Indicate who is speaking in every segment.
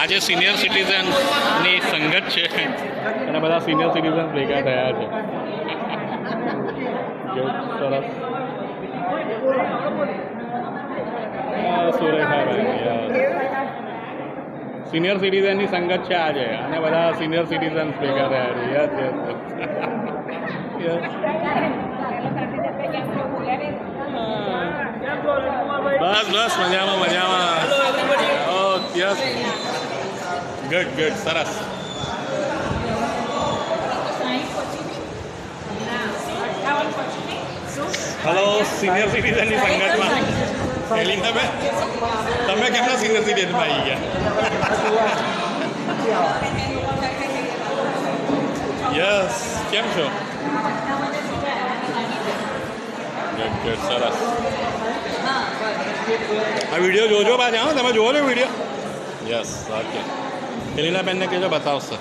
Speaker 1: આજે સિનિયર સિટીઝનની સંગત છે અને બધા સિનિયર સિટીઝન ભેગા થયા છે. સરસ. સિનિયર સિટીઝનની સંગત છે આજે અને બધા સિનિયર સિટીઝન ભેગા થયા છે. યસ યસ બસ બસ મજામાં મજામાં. યસ ગુડ ગુડ સરસ. હલો સિનિયર સિટીઝનની સંગતમાં હેલી તમે કેમના સિનિયર સિટીઝનમાં આવી ગયા? યસ કેમ છો? ગુડ ગુડ સરસ. આ વિડીયો જોજો પાછા. હા તમે જોવો છો વિડીયો? Yes okay. હેલીના બેનને કહેજો બતાવશે.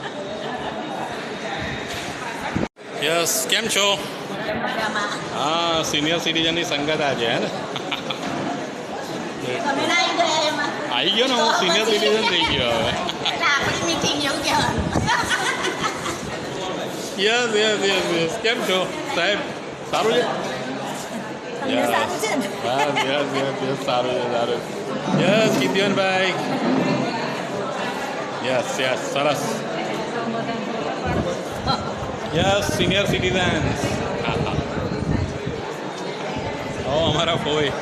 Speaker 1: યસ કેમ છો? હા સિનિયર સિટીઝનની સંગત આજે હે ને. આવી ગયો ને હું સિનિયર સિટીઝન થઈ ગયો હવે. યસ યસ યસ યસ કેમ છો સાહેબ? સારું છે? યસ યસ યસ યસ સારું છે સારું. યસ કિદિયનભાઈ. યસ યસ સરસ. Yes senior citizen. ઓ અમારા ફોઈ.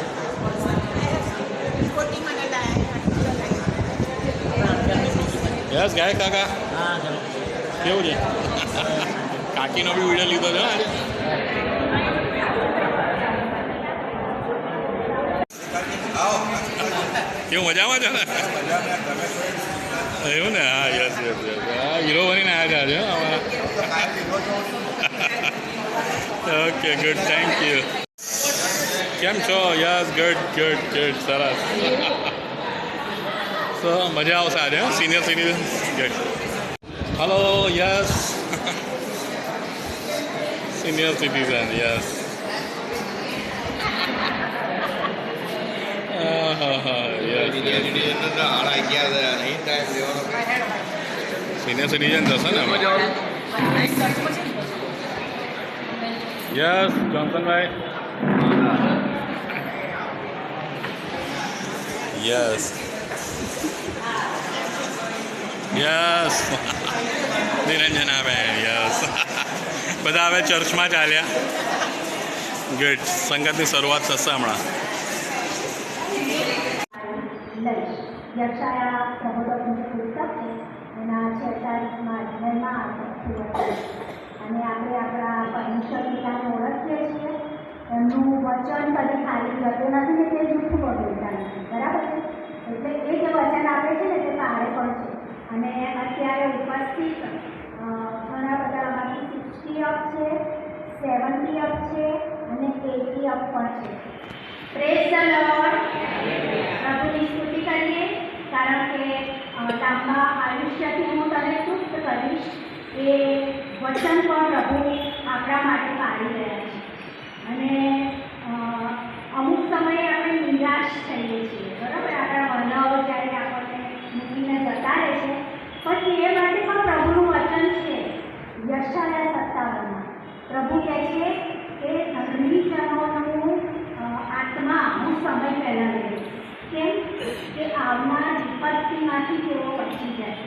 Speaker 1: યસ ગાય કાકા કેવું છે? કાકીનો બી વિડીયો લીધો છે આજે. કેવું મજામાં છે ને? એવું ને? હા યસ યસ યસ. હા હીરો બનીને આવ્યા છે અમારા. Okay good thank you. કેમ છો? યસ ગુડ ગુડ ગુડ સરસ. તો મજા આવશે આજે senior citizen. Good. Hello yes senior citizen. Yes senior citizen થશે ને? યસ જોન્સનભાઈ. યસ યસ નિરંજનાબેન. યસ બધા હવે ચર્ચમાં ચાલ્યા. ગુડ. સંગતની શરૂઆત થશે હમણાં.
Speaker 2: યક્ષાયા પ્રબોધકનું પુસ્તક છે એના 46માં અધ્યાયમાં અને આપણે આપણા પરમેશ્વર પિતાને ઓળખીએ છીએ. એમનું વચન કદી ખાલી જતું નથી ને તે જૂઠું બોલતા નથી. બરાબર છે? એટલે એ જે વચન આપે છે ને તે પાળે પણ છે. અને અત્યારે ઉપસ્થિત ઘણા બધા આમાંથી 60 અપ છે, 70 અપ છે અને 80 અપ પણ છે. Praise the lord. પ્રભુની સ્તુતિ કરીએ કારણ કે લાંબા આયુષ્યથી હું તને તૃપ્ત કરીશ એ વચન પણ પ્રભુ આપણા માટે પાડી રહ્યા છે. અને અમુક સમયે આપણે નિરાશ થઈએ છીએ. બરાબર? આપણા વનાઓ જ્યારે આપણને મૂકીને જતા રહે છે પછી એ માટે પણ પ્રભુનું વચન છે. યશાયા 57 પ્રભુ કહે છે કે ધર્મીજનોનું આત્મા હું સમય પહેલાં લઈશ. કેમ કે આવનાર વિપત્તિમાંથી તેઓ બચી જાય.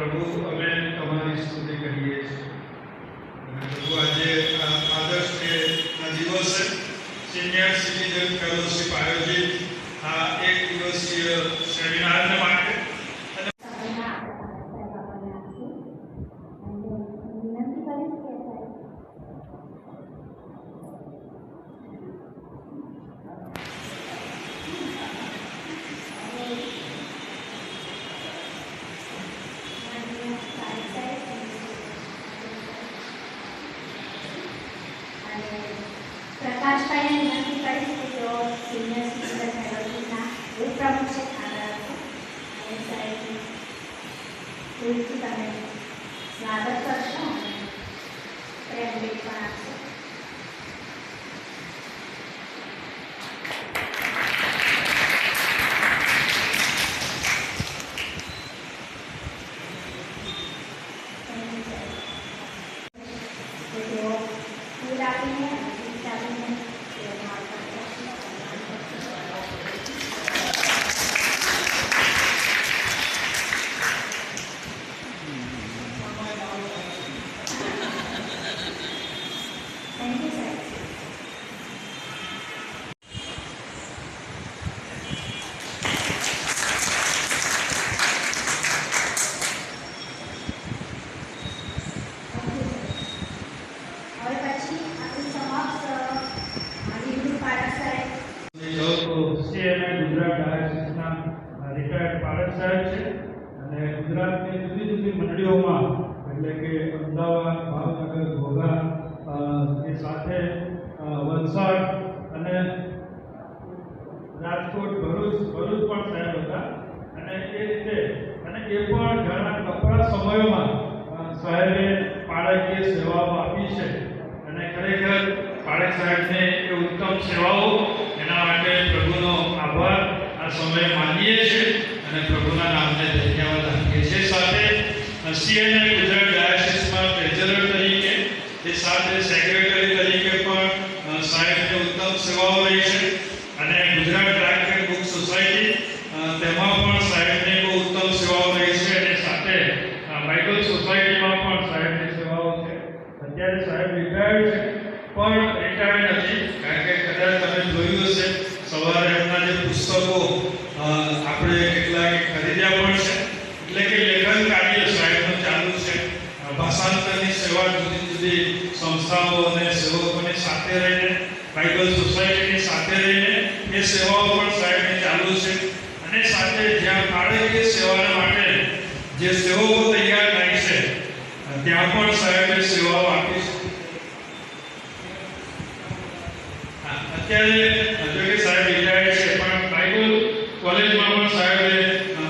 Speaker 3: પ્રભુ અમે તમારી સ્તુતિ કરીએ છીએ. અને પ્રભુ આજે આદર્શ ડેના દિવસે સિનિયર સિટીઝન ફેલોશિપ આયોજિત આ એક દિવસીય સેમિનારને માટે
Speaker 2: પ્રકાશભાઈને વિનંતી કરીશ કે તેઓ સિનિયર સિટીઝન ફેલોશિપના ઉપપ્રમુખ છે અને સાહેબ ફૂલથી તમે સ્વાગત કરશો અને પ્રેમ ભેટ પણ આપશો. તેઓ ફૂલ આપીને Thank you, sir. હવે પછી આપણી સમક્ષ હિન્દુ પાઠક સાહેબ
Speaker 3: ગુજરાત ડાયસિસના રિટાયર્ડ પારક સાહેબ છે અને ગુજરાતની જુદી જુદી મંડળીઓમાં એટલે કે અમદાવાદ, ભાવનગર, ઘોઘા એ સાથે વલસાડ અને રાજકોટ, ભરૂચ પણ સાહેબ હતા. અને એ રીતે અને એ પણ ઘણા કપરા સમયોમાં સાહેબે પાળકીય સેવાઓ આપી છે અને ખરેખર પાળક સાહેબને એ ઉત્તમ સેવાઓ એના માટે પ્રભુનો આભાર આ સમયે માનીએ છીએ અને પ્રભુના નામને ધન્યવાદ આપીએ છીએ. સાથે સીએનઆઈ ગુજરાત ડાયસિસમાં ટ્રેઝરર તરીકે એ સાથે સેક્રેટરી તરીકે પણ સાહેબને ઉત્તમ સેવાઓ રહી છે અને Gujarat track and book society તેમાં પણ સાહેબને બહુ ઉત્તમ સેવાઓ રહી છે અને સાથે બાઇબલ સોસાયટીમાં પણ સાહેબની સેવાઓ છે. અત્યારે સાહેબ રિટાયર્ડ છે પણ રિટાયર્ડ નથી, કારણ કે કદાચ તમે જોયું હશે સવારે એમના જે પુસ્તકો આપણે કેટલાક ખરીદ્યા પણ છે. એટલે કે લેખન કાર્ય સાહેબનું ચાલુ છે. ભાષાંતરની સેવા જુદી જુદી સંસ્થાઓ અને સેવકોની સાથે રહીને બાઇબલ સોસાયટીની સાથે રહીને એ સેવાઓ પણ સાહેબની ચાલુ છે. અને સાથે જ્યાં પાળકીય સેવાના માટે જે સેવકો તૈયાર થાય છે ત્યાં પણ સાહેબે સેવાઓ આપી છે. અત્યારે જો કે સાહેબ રિટાયર્ડ છે પણ બાઇબલ કોલેજમાં પણ સાહેબે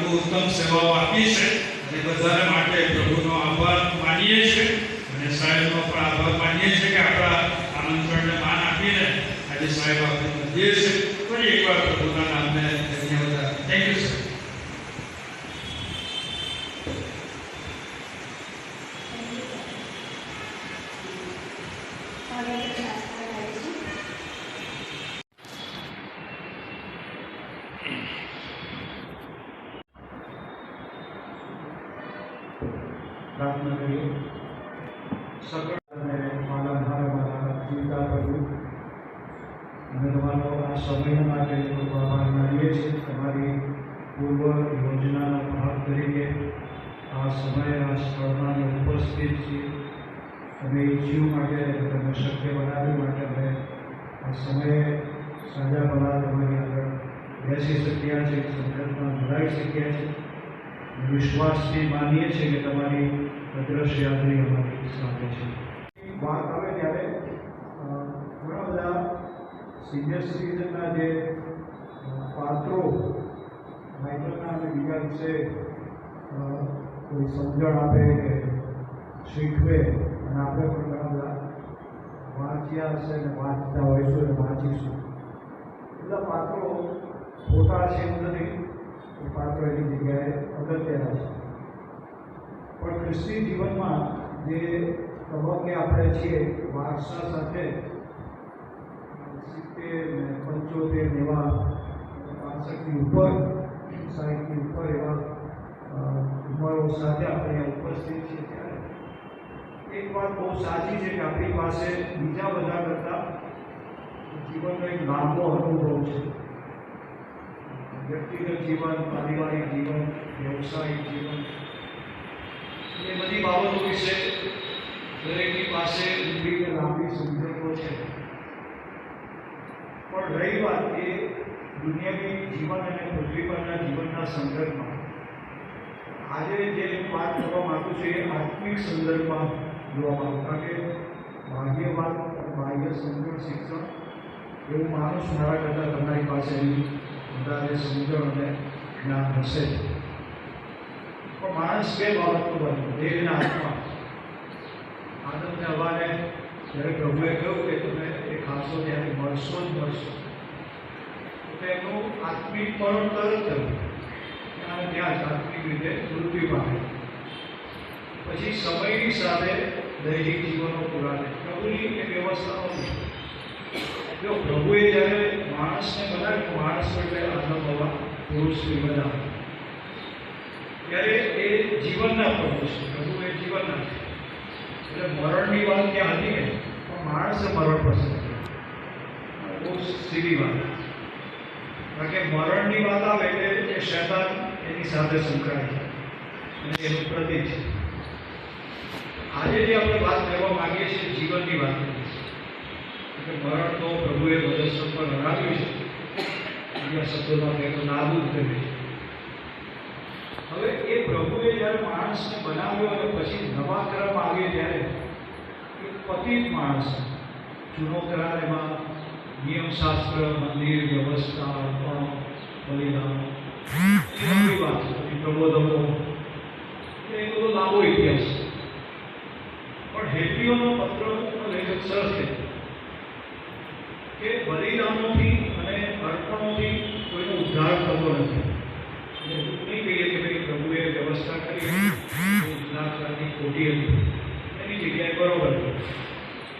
Speaker 3: બહુ ઉત્તમ સેવાઓ આપી છે અને બધાને માટે પ્રભુનો આભાર માનીએ છીએ અને સાહેબનો પણ આભાર માનીએ છીએ કે આપણા આમંત્રણને માન આપીને આજે સાહેબ આપણે મળીએ છીએ. ફરી એકવાર પ્રભુના નામને ધન્યવાદ. Thank you sir. પ્રાર્થના કરીએ. સકળ અને માનવહાર મારા જીવતા પ્રભુ, અમે તમારો આ સમય માટે ખૂબ આભાર માનીએ છીએ. તમારી પૂર્વ યોજનાનો ભાગ તરીકે આ સમયે આ સ્થળમાં ઉપસ્થિત છીએ. તમે જીવ માટે તમે શક્ય બનાવ્યું માટે અમે આ સમયે સાજા ભલા તમારી આગળ બેસી શક્યા છે, સંકલ્પમાં જોડાઈ શક્યા છે. વિશ્વાસથી માનીએ છીએ કે તમારી અદ્રશ્ય હાજરી અમારી સાથે છે. વાત આવે ત્યારે ઘણા બધા સિનિયર સિટીઝનના જે પાત્રો બાઇબલના અને બીજા વિશે કોઈ સમજણ આપે કે શીખવે અને આપણે પણ ઘણા બધા વાંચ્યા હશે અને વાંચતા હોઈશું અને વાંચીશું. બધા પાત્રો ખોટા છે એમ નથી, એ પાત્રો એની જગ્યાએ અગત્યના છે. પણ ખ્રિસ્તી જીવનમાં જે તબક્કે આપણે છીએ વારસા સાથે 70 ને 75 એવા 65ની ઉપર 60ની ઉપર એવા
Speaker 4: અમારો સાથે આપણે ઉપસ્થિત છીએ ત્યારે એક વાત બહુ સાચી છે કે આપણી પાસે બીજા બધા કરતાં જીવનનો એક લાંબો અનુભવ છે. વ્યક્તિગત જીવન, પારિવારિક જીવન, વ્યવસાયિક જીવન, એ બધી બાબતો વિશે દરેકની પાસે ઊંડી કે લાંબી સમજણો છે. પણ રહી વાત એ દુનિયાવી જીવન અને પૃથ્વી પરના જીવનના સંદર્ભમાં, આજે જે વાત કરવા માગું છું એ આત્મિક સંદર્ભમાં જોવા માંગુ. કારણ કે બાહ્ય વાત, બાહ્ય સમજણ, શિક્ષણ એવું માનું છું મારા કરતાં તમારી પાસે વધારે સમજણ અને જ્ઞાન હશે. પણ માણસ બે બાબતનો બને, દેહ અને આત્મા. આનંદ અને હવાને જ્યારે પ્રભુએ કહ્યું કે તમે એ ખાશો ત્યારે મળશો જ મળશો, તો એમનું આત્મિક પણ તરત થયું અને ત્યાં જ આત્મિક રીતે મૃત્યુ પામે. પછી સમયની સાથે દૈહિક જીવનો પૂરા થાય. પ્રભુની એ વ્યવસ્થા નથી. જો પ્રભુએ જ્યારે માણસને બનાવ્યો, માણસ એટલે આદમ હવા પુરુષની બનાવે, ત્યારે એ જીવનના પ્રભુ છે. પ્રભુ એ જીવનના છે. એટલે મરણની વાત ત્યાં હતી ને, પણ માણસે મરણ પસંદ કર્યું. બહુ સીધી વાત. કારણ કે મરણની વાત આવે એટલે એ શૈતાન એની સાથે સંકળાય છે અને એનું પ્રતીક છે. આજે જે આપણે વાત કરવા માંગીએ છીએ જીવનની વાત કરીએ છીએ. એટલે મરણ તો પ્રભુએ વધસ્તંભ પર હરાવ્યું છે, બીજા શબ્દોમાં કહે તો નાબૂદ કર્યું છે. હવે એ પ્રભુએ જ્યારે માણસને બનાવ્યો અને પછી નવા ક્રમ આવે ત્યારે એક પતિત માણસ, જૂનો કરાર એમાં નિયમશાસ્ત્ર, મંદિર, વ્યવસ્થા, બલિદાનો, એવી વાત છે. પ્રબોધકો, એ બધો લાંબો ઇતિહાસ. પણ હેબ્રીઓનો પત્રનો લેખક સરસ છે કે બલિદાનોથી અને અર્પણોથી કોઈનો ઉદ્ધાર થતો નથી. નહીં કહીએ કે ભાઈ પ્રભુએ વ્યવસ્થા કરી ઉદ્ધારની ખોટી હતી, એની જગ્યાએ બરોબર હતી.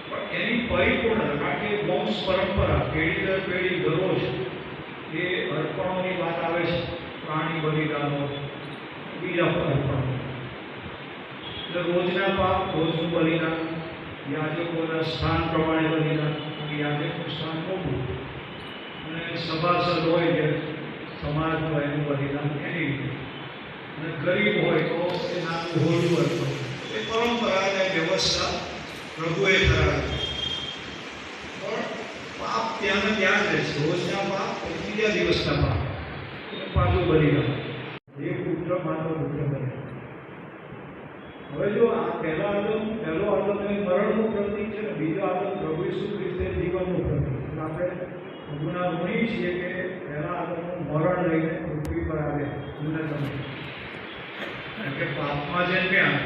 Speaker 4: પણ એની પરિપૂર્ણતા, કારણ કે વંશ પરંપરા પેઢી દર પેઢી દરરોજ એ અર્પણોની વાત આવે છે. પ્રાણી બલિદાનો, બીજા અર્પણો, એટલે રોજના પાપ રોજનું બલિદાન, યાજકોના સ્થાન પ્રમાણે બલિદાન, યાજકનું સ્થાન મોટું, અને સભાસદ હોય કે સમાજમાં એનું બલિદાન એની રીતે, અને ગરીબ હોય તો એ નાનું હોલું અર્પણ. એ પરંપરા અને વ્યવસ્થા પ્રભુએ કરાવી. પણ પાપ ત્યાં ત્યાં જ રહે છે. રોજના પાપ, બીજા દિવસના પાપ, એટલે પાછું બલિદાન. એ પુત્ર માનવ પુત્ર બને. હવે જો આ પહેલો આદમ એ મરણનું પ્રતીક છે ને બીજો આદમ પ્રભુ ઈસુ ખ્રિસ્તે જીવનનું પ્રતીક. આપણે પ્રભુના ઋણી છીએ કે પહેલા આદમનું મરણ લઈને પૃથ્વી પર આવ્યા. કારણ કે પાપમાં જન્મ્યા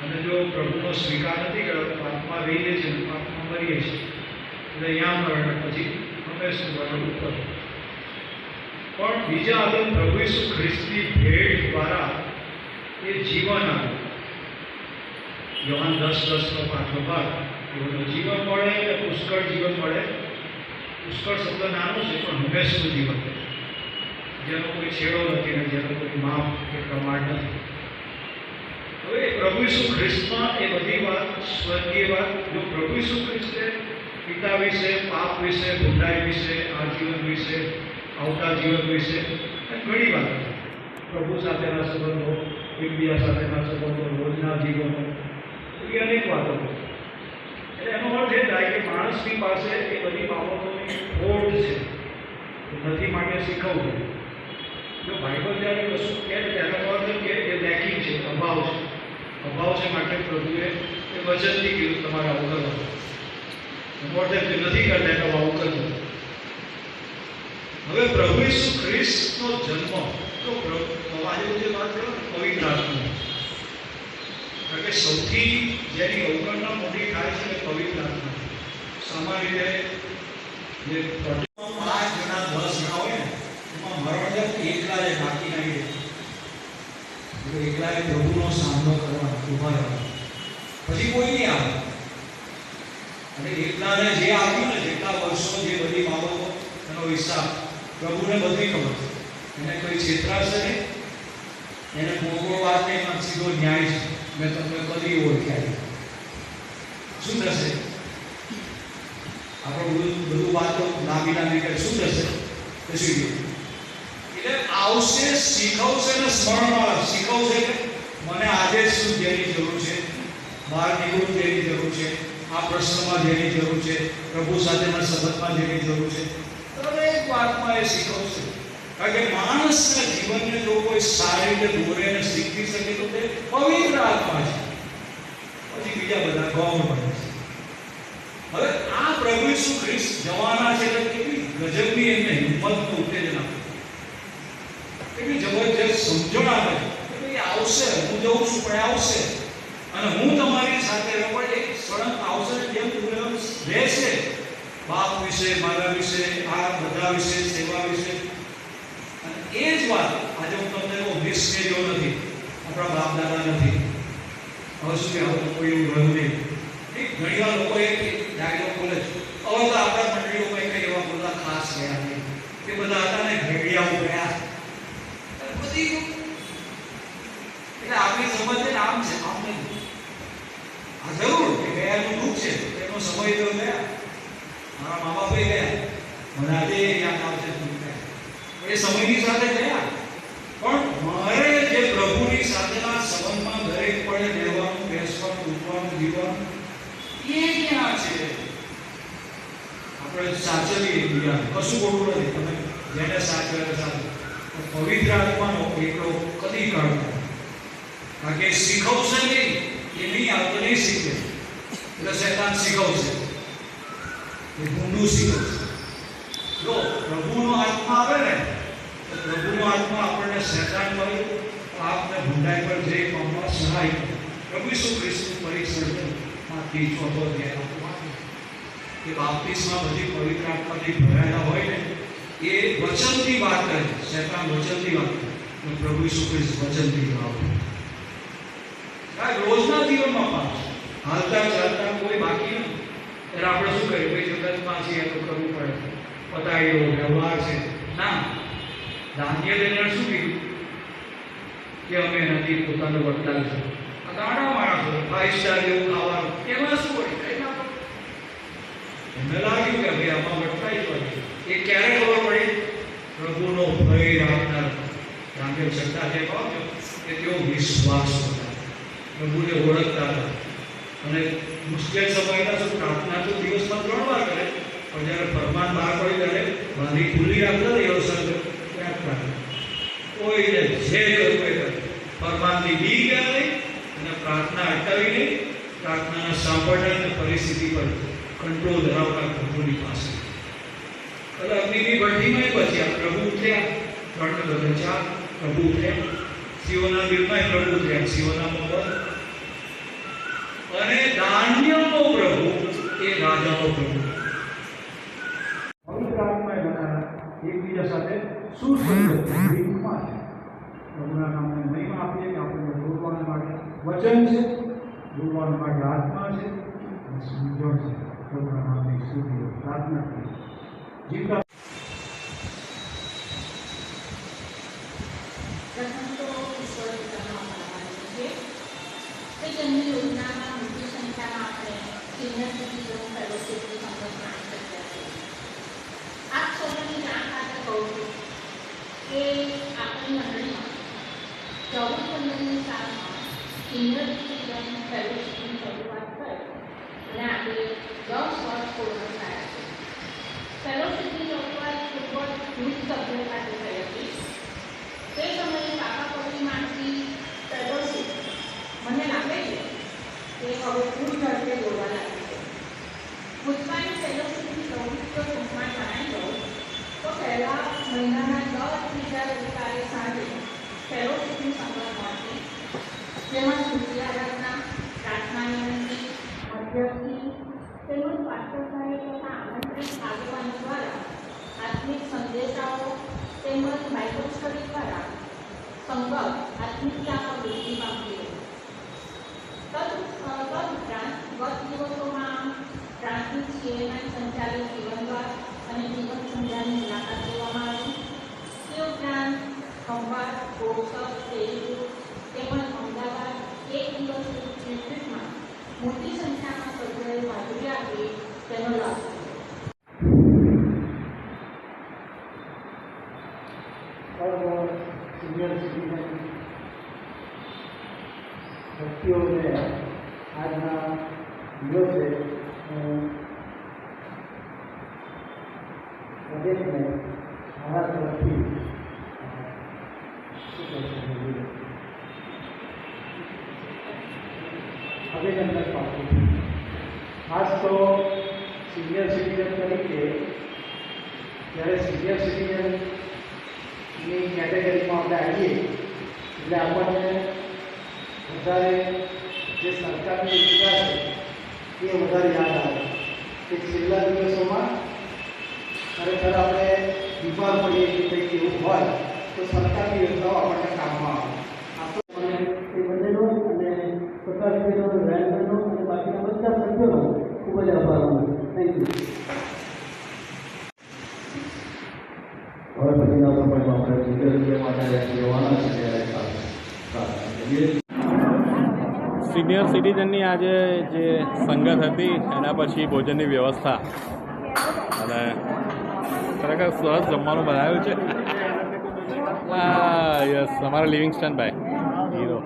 Speaker 4: અને જો પ્રભુનો સ્વીકાર નથી કર્યો, પાપમાં રહીએ છીએ, પાપમાં મરીએ છીએ, એટલે અહીંયા મરણ, પછી હંમેશનું મરણ ઉપર. પણ બીજા આદમ પ્રભુ ઈસુ ખ્રિસ્તની ભેટ દ્વારા એ જીવન આવ્યું. યોહાન 10:10 પાછો ભાગ, એનું જીવન મળે એટલે પુષ્કળ જીવન મળે. પુષ્કળ શબ્દ નાનો છે પણ હંમેશનું જીવન, જેનો કોઈ છેડો નથી ને જેનો કોઈ માપ કે પ્રમાણ નથી. હવે પ્રભુ ઈસુ ખ્રિસ્તમાં એ બધી વાત, સ્વર્ગીય વાત, જો પ્રભુ ઈસુ ખ્રિસ્તે પિતા વિશે, પાપ વિશે, બુદ્ધાઈ વિશે, આ જીવન વિશે, આવતા જીવન વિશે ઘણી વાત, પ્રભુ સાથેના સંબંધો, એકબીજા સાથેના સંબંધો, રોજના જીવનો, એવી અનેક વાતો. એટલે એનો અર્થ એ થાય કે માણસની પાસે એ બધી બાબતોની ખોટ છે, નથી માટે શીખવવું. જો બાઇબલ જ્યારે કશું કહે તેનો અર્થ કે એ લેકિંગ છે, અભાવ છે. અભાવ છે માટે પ્રભુએ એ વચનથી કીધું તમારે આવું કરવાનું. એનો અર્થ એ નથી કરતા તો આવું કરજો. હવે પ્રભુ ઈસુ ખ્રિસ્તનો જન્મ તો આજે જે વાત કરો પવિત્ર આત્મા, કારણ કે સૌથી જેની અવગણના મોટી થાય છે એ પવિત્ર આત્મા. સામાન્ય રીતે જે 5 જણા 10 જણા હોય ને એમાં મરણ એકલા જ બાકી નહીં રહે. એકલાએ પ્રભુનો સામનો કરવાનો, ઉભા રહેવાનો, પછી કોઈ નહીં આવે. અને એકલાને જે આવ્યું ને જેટલા વર્ષો જે બધી બાબતો એનો હિસાબ પ્રભુને બધી ખબર છે. એને કોઈ છેતરાશે નહીં, એને ગોળ વાત નહીં, પણ સીધો ન્યાય છે. મેં તમને કદી ઓળખ્યા. શું થશે? આપણે બધું વાતો લાંબી કરે શું થશે? એટલે આવશે, શીખવશે ને સ્મરણમાં શીખવશે કે મને આજે શું જેની જરૂર છે, બહાર નીકળવું જેની જરૂર છે, આ પ્રશ્નમાં જેની જરૂર છે, પ્રભુ સાથેના સંબંધમાં જેની જરૂર છે, દરેક વાતમાં એ શીખવશે. કારણ કે માણસના જીવનને જો કોઈ સારી રીતે દોરે અને શીખવી શકે તો તે પવિત્ર આત્મા છે. પછી બીજા બધા ગૌણ બને છે. હવે આ પ્રભુ ઈસુ ખ્રિસ્ત જવાના છે એટલે કેટલી ગજબની એમને હિંમતનું ઉત્તેજન આપે, કેટલી જબરજસ્ત સમજણ આપે કે એ આવશે, હું જઉં છું પણ આવશે અને હું તમારી સાથે રહું. એક સળંગ આવશે જેમ રહેશે, બાપ વિશે, મારા વિશે, આ બધા વિશે, સેવા વિશે. અને એ જ વાત આજે હું તમને કહું, મિસકેજો નથી, આપણા બાપ દાદા નથી. હવે શું કે હવે કોઈ એવું રહ્યું નહીં. ઘણી વાર લોકો એ ડાયલોગ બોલે છે, હવે તો આપણા મંડળીઓમાં કઈ એવા બધા ખાસ ગયા નહીં, એ બધા હતા ને ઘડિયાઓ ગયા બધી. એટલે આપણી સમજ છે આમ છે, આમ નહીં. આ જરૂર કે ગયાનું દુઃખ છે, એનો સમય તો ગયા, મારા મા બાપ ગયા, મને આજે યાદ આવશે એ સમયની સાથે ગયા. પણ મારે જે પ્રભુની સાથેના સંબંધમાં દરેક પળે રહેવાનું, બેસવાનું, ઉઠવાનું, જીવવાનું એ ક્યાં છે? આપણે સાચવીએ એકબીજાને, કશું ખોટું નથી. તમે જેને સાચવે સાચવે, પવિત્ર આત્માનો એકલો કદી કાઢો. કારણ કે શીખવશે નહીં, એ નહીં આવતો, નહીં શીખે એટલે શૈતાન શીખવશે, એ ઊંડું શીખવશે. જો પ્રભુનો આત્મા આવે ને તો પ્રભુનો આત્મા આપણને શૈતાન પર, આપને ભૂંડાઈ પર જઈ પામવા સહાય કરે. પ્રભુ ઈસુ ખ્રિસ્તનું પરીક્ષણ માંથી ચોથો અધ્યાય એ બાપ્તિસ્મા બધી પવિત્ર આત્માથી ભરાયેલા હોય ને એ વચનથી વાત કરે. શૈતાન વચનથી વાત કરે, પ્રભુ ઈસુ ખ્રિસ્ત વચનથી વાત કરે. રોજના જીવનમાં પાસ હાલતા ચાલતા કોઈ બાકી નથી. એટલે આપણે શું કરીએ, ભાઈ જગતમાં છીએ તો કરવું પડે, પતાવી દો, વ્યવહાર છે. ના, દાનિયેલે શું કીધું કે અમે નથી પોતાનો વર્તાવ છે. આ ગાડા માણસો 5 સ્ટાર જેવું ખાવાનું, એમાં શું હોય? કઈ ના પડે. એમને લાગ્યું કે ભાઈ આમાં વર્તાઈ પડે. એ ક્યારે ખબર પડી? પ્રભુનો ભય રાખનાર દાનિયેલ છઠ્ઠા જે કહો કે તેઓ વિશ્વાસ હતા, પ્રભુને ઓળખતા હતા. અને મુશ્કેલ સમયના શું પ્રાર્થના તો દિવસમાં 3 વાર કરે, પણ જ્યારે ફરમાન બહાર પડી ત્યારે વાણી ખુલ્લી રાખતા ને એવો સંગ ત્યાં પ્રાર્થના કોઈને જે કરવું એ કરે. ફરમાનની બી ગયા નહીં અને પ્રાર્થના અટકાવી નહીં. પ્રાર્થનાના સાંભળનાર પરિસ્થિતિ પર કંટ્રોલ ધરાવતા પ્રભુની પાસે. એટલે અગ્નિની ભઠ્ઠીમાં બચ્યા, પ્રભુ ઉઠ્યા. 3 ને 4 પ્રભુ ઉઠ્યા. સિયોના ગીરમાં પ્રભુ ઉઠ્યા, સિયોના મોહર. અને દાનિયેલનો પ્રભુ એ રાજાનો પ્રભુ. પવિત્ર આત્માએ બધા એકબીજા સાથે સુસંગત રીતમાં છે. પ્રભુના નામને મહિમા આપીએ કે આપણને બોલવાના માટે વચન છે, બોલવાના માટે આત્મા છે અને સમજણ છે. પ્રભુના નામની સ્તુતિ પ્રાર્થના કરીએ. જીવતા
Speaker 5: પ્રથમ તો ઈશ્વર પિતાનો આભાર છે કે તેમની યોજનામાં મોટી સંખ્યામાં આપણે સિનિયર સિટીઝન ફેલોશિપની સંગત માણી શક્યા છે. આપ સૌની જાણ ખાતે કહું છું કે આપણી મંડળીમાં 14-15ની સાલમાં સિનિયર સિટીઝન ફેલોશિપની શરૂઆત થઈ અને આજે 10 વર્ષ પૂર્ણ થયા છે. ફેલોશિપની શરૂઆત ખૂબ જ જૂથ સભ્યો સાથે થઈ હતી. તે સમયે કાકા પરિમાણથી ફેલોશિપ મને લાગે છે કે હવે પૂર ઝડપે દોડવા લાગી છે. ભૂતકાળની ફેલોશિપની પ્રવૃત્તિઓ ટૂંકમાં જણાવી દઉં તો પહેલા મહિનાના 10 ત્રીજા રવિવારે સાંજે ફેલોશિપની સંગત મળતી, જેમાં સ્તુતિ આરાધના, પ્રાર્થના વિનંતી, મધ્યસ્થી તેમજ પાસ્ટર સાહેબ તથા આમંત્રિત આગેવાનો દ્વારા આત્મિક સંદેશાઓ તેમજ બાઇબલ સ્ટડી દ્વારા સંગત આત્મિકતામાં વૃદ્ધિ પામતી હતી. તદુપરાંત ગત દિવસોમાં ટ્રાન્સમિટ સીએમઆઈ સંચાલિત જીવનદ્વાર અને જીવન સંધ્યાની મુલાકાત લેવામાં આવી. તે ઉપરાંત સંવાદ, કોર્સર, ટેલિગ્રામ મોટી સંખ્યામાં સભ્યોએ હાજરી આપી તેનો લાભ
Speaker 6: और सीनियर सिटीजन व्यक्तियों आज દિવસે પ્રદેશને મારા તરફથી અભિનંદન પાઠવું છું. ખાસ તો સિનિયર સિટીઝન તરીકે જ્યારે સિનિયર સિટીઝનની કેટેગરીમાં આપણે આવીએ એટલે આપણને વધારે જે સરકારની યોજના છે એ વધારે યાદ આવે કે છેલ્લા દિવસોમાં ખરેખર આપણે બીમાર પડીએ કે કંઈક એવું હોય તો સરકારની યોજનાઓ આપણને કામમાં આવે. આપણે એ બંનેનો અને પ્રકાશભાઈનો રેલવેનો અને બાકીના બધા સભ્યોનો ખૂબ જ આભાર માનું. Thank you.
Speaker 4: હવે પછીના સમયમાં આપણે વિદ્યાર્થીઓ માટે લેવાના છે
Speaker 1: સિનિયર સિટીઝનની આજે જે સંગત હતી એના પછી ભોજનની વ્યવસ્થા અને ખરેખર સરસ જમવાનું બનાવ્યું છે. હા યસ, અમારા લિવિંગસ્ટન ભાઈ હીરો.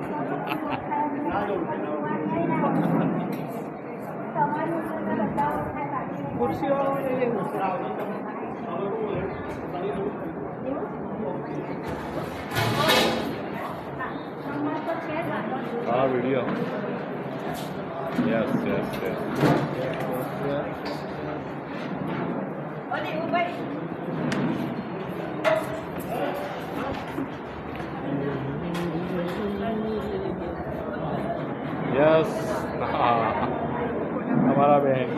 Speaker 1: હા video. Yes yes yes. Yes હા અમારા બેન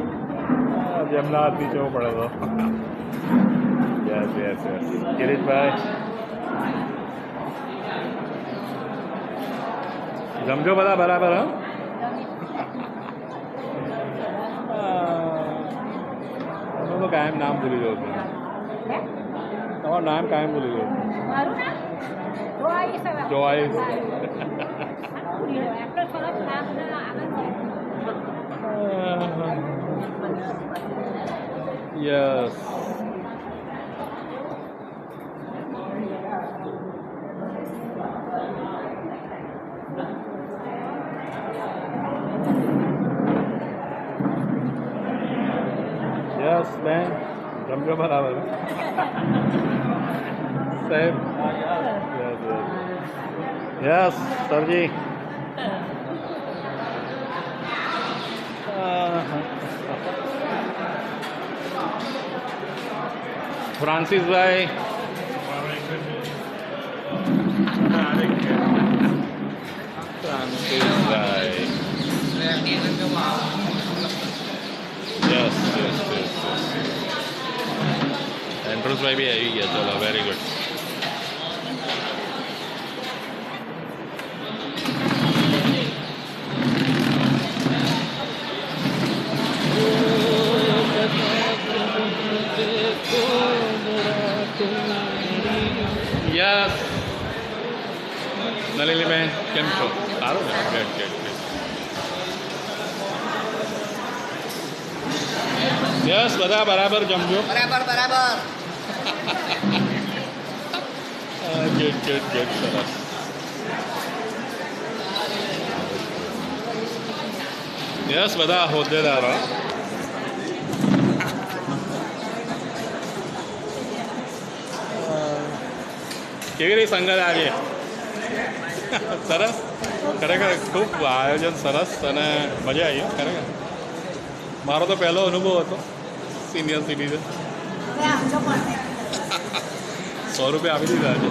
Speaker 1: જેમના હાથથી જવો પડે તો. Yes yes yes. કિરીટભાઈ જમજો બધા બરાબર. હું તો કાયમ નામ ભૂલી જાઉં છું. તમારું નામ કાયમ ભૂલી જાઉં છું.
Speaker 2: મારું નામ
Speaker 1: ચોઈસ. યસ. યસ બેન જમજો બરાબર. સાહેબ યસ યસ સરજી. ફ્રાન્સિસભાઈ ફ્રાન્સિસભાઈ. Yes yes yes. એન્ડ્રુસભાઈ બી આવી ગયા. ચલો વેરી ગુડ. યસ નલિનીબેન કેમ છો? સારું ને? Good good good. યસ બધા બરાબર જમજો.
Speaker 7: બરાબર.
Speaker 1: Good good good. સરસ. યસ બધા હોદ્દેદારો. કેવી રહી સંગત આજે? સરસ. ખરેખર ખૂબ આયોજન સરસ અને મજા આવી ખરેખર. મારો તો પહેલો અનુભવ હતો સિનિયર સિટીઝન. 100 રૂપિયા આપી દીધા છે.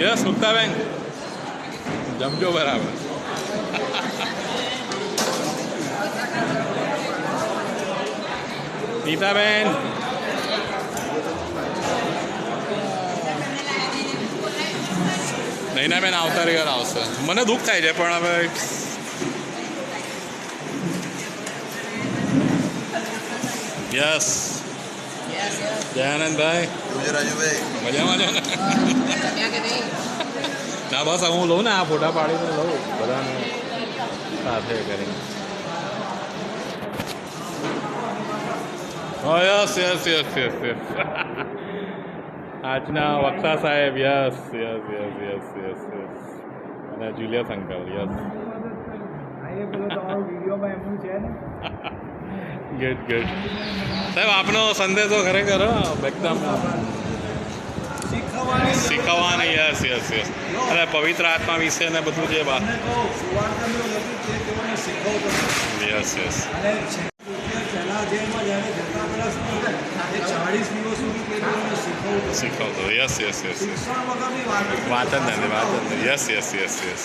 Speaker 1: યસ મુક્તાબેન જમજો બરાબર. નીતાબેન નૈનાબેન આવતા રહ્યા આવશે. મને દુઃખ થાય છે પણ હવે યસ. દયાનંદભાઈ
Speaker 7: રાજુભાઈ
Speaker 1: મજામાં છો ને? ના બસ હવે હું લઉં ને આ ફોટા પાડીને લઉં બધાને સાથે કરીને yes yes yes yes yes આજના વક્તા સાહેબ yes yes yes yes yes yes અને Julius uncle yes good good સાહેબ આપનો સંદેશો ખરેખર એકદમ શીખવવાની યસ યસ યસ અને પવિત્ર આત્મા વિશે ને બધું જે વાત યસ યસ શીખવતો યસ યસ યસ વાત જ નથી યસ યસ યસ યસ